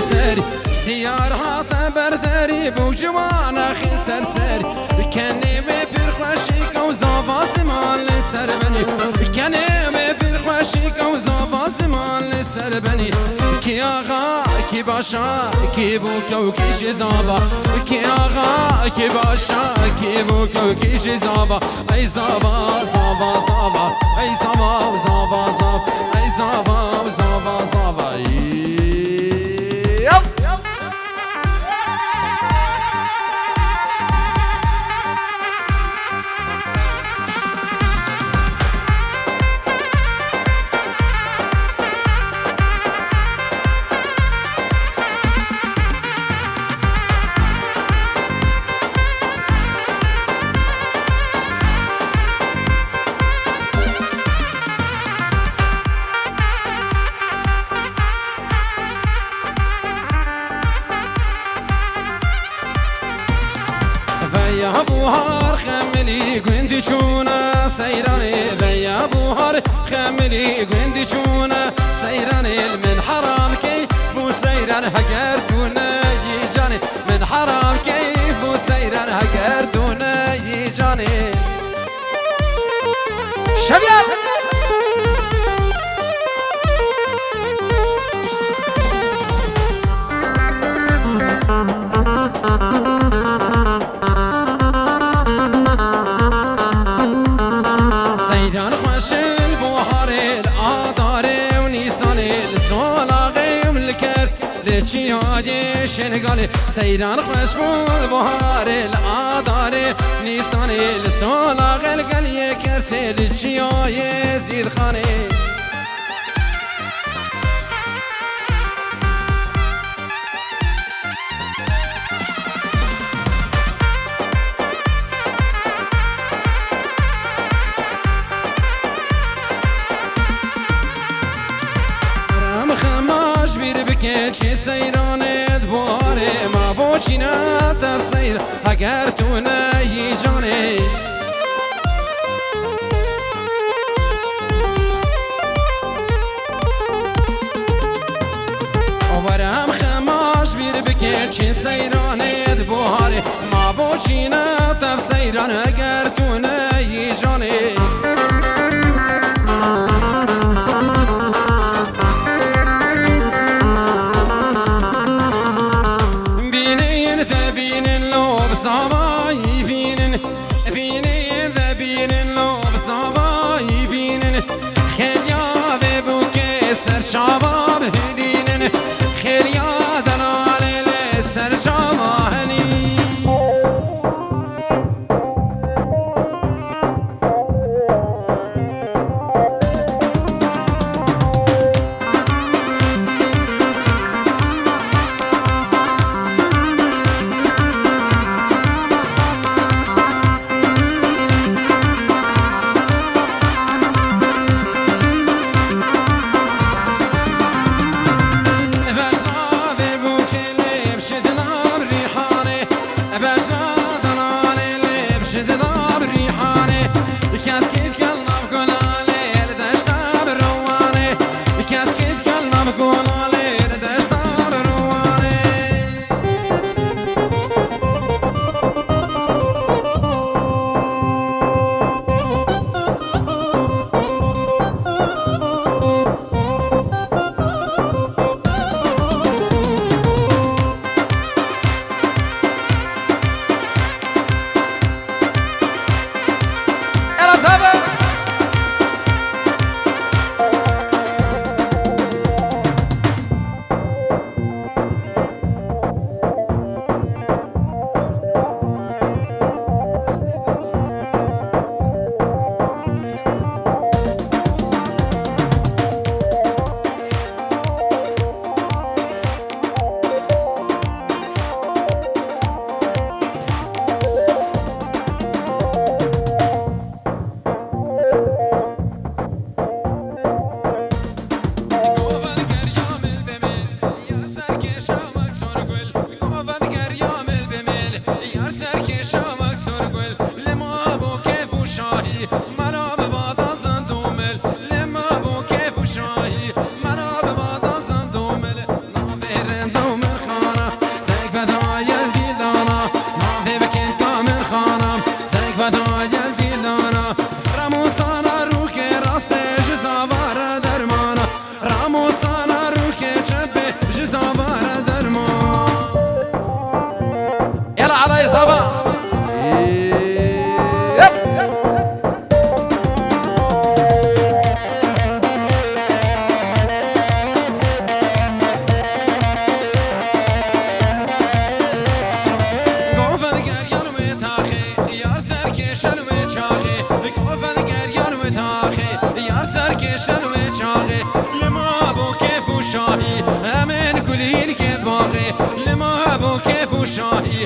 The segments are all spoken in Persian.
سرسري سيارها تبردري بوجوانا خيل سرسري كاني بفرخوشي كوزافا زمان لسربني كاني بفرخوشي كوزافا زمان لسربني كي آغا كي باشا كي بوكا وكي جزابا كي آغا كي باشا كي بوكا وكي جزابا اي زابا زابا زابا اي زابا زابا زابا اي زابا زابا زابا يا بوهار خملي قندي چونا سيراني يا بوهار خملي قندي چونا سيراني من حرام كيف وسيران هقردونا يجاني من حرام كيف وسيران هقردونا يجاني شباب چیای شنگالی سیران خوش بود بهار العاداره نیسانی لسولا غلغلی کرسل چیای زید خانه چه سیرانت باره ما با چینت افسیر اگر تو نهی جانه ورم خماش بیر بکن چه سیرانت باره ما با چینت افسیر اگر تو نهی جانه سر شباب هنين خير يا دلال سر شباب هنين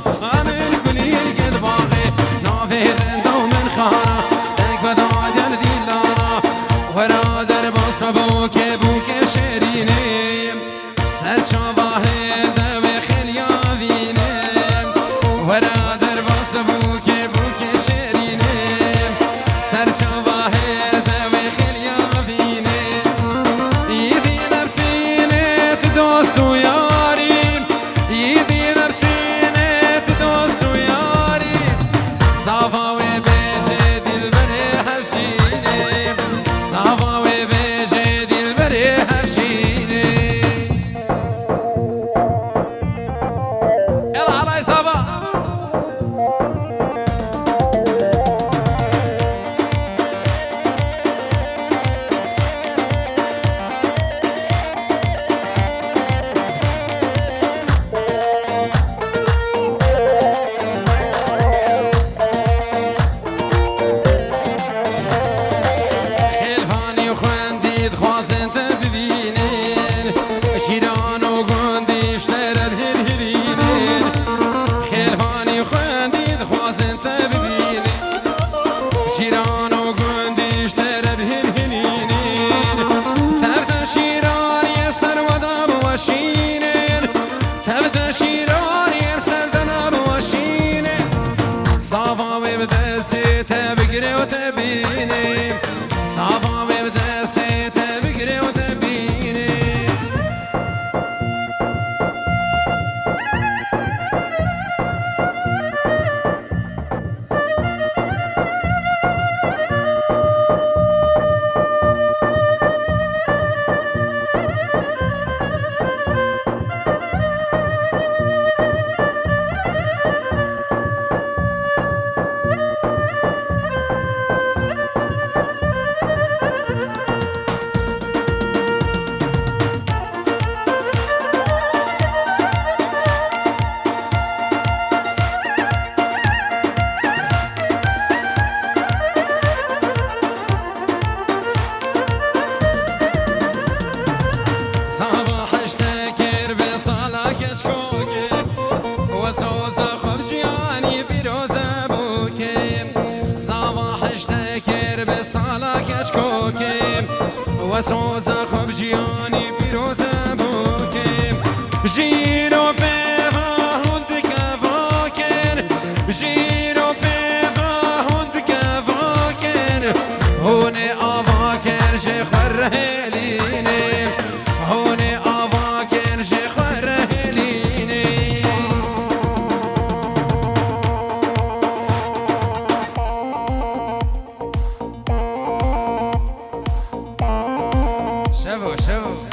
باشی همین گلی گل باغی نافه رندو من خارا تک و دادل دیلانا ورا در باس بوکه بوکه شیرینه سر چاباه دو خلیاوینه ورا در باس بوکه بوکه شیرینه سر چاباه دو خلیاوینه ایدی نرفینه دوست و یاری ایدی نرفینه دوست و یاری صافا و بیشه دل بره هفشینه صافا و بیشه دل بره هفشینه يلا على صافا خلفاني وخواندي خوازن تبينين شيران وقندي اشترى الهرهرينين خلفاني وخواندي خوازن تبينين شيران وقندي اشترى الهرهرينين تبدا شيران يبسر ودام وشينين تبدا شيران يبسر دنام وشينين صافا وبدستي تبقري وتبيني صافا وبدستي تبقري وتبيني صباح اشتكر بصلاة كشكوكي وسوسة خبجياني بروزة بوكي صباح اشتكر بصلاة كشكوكي وسوسة خبجياني بروزة بوكي جيرو بيها هندك فاكر جيرو بيها هندك فاكر هوني أفاكر شيخ الرهيليني هوني أفاكر شيخ الرهيليني شوفوا شوفوا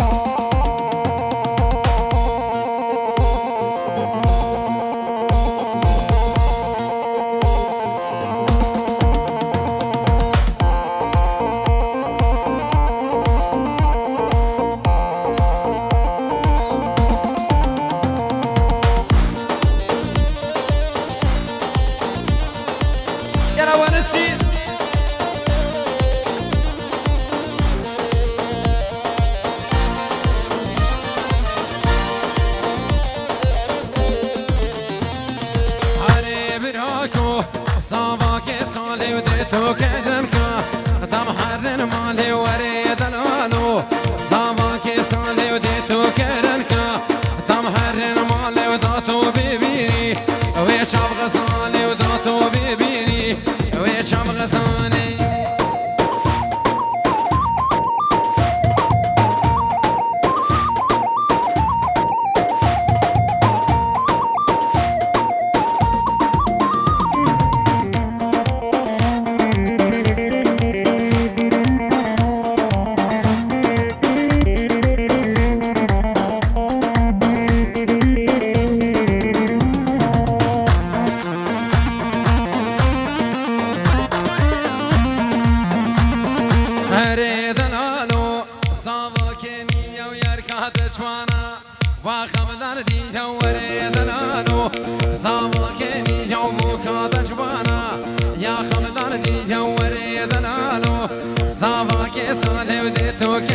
يلا ونسي هاري براكو صافاك صالي وديتو كلمك دم حرن مالي وريد الالو صافاك صالي وديتو كلمك دم حرن مالي وداتو بيبيني ويشاب غزالي وداتو بيبيني ويشاب غزالي دشوانا وخمدان دي جوري دلانو زامكني جومك دجوانا يا خمدان دي جوري دلانو زامك صالح وديتوك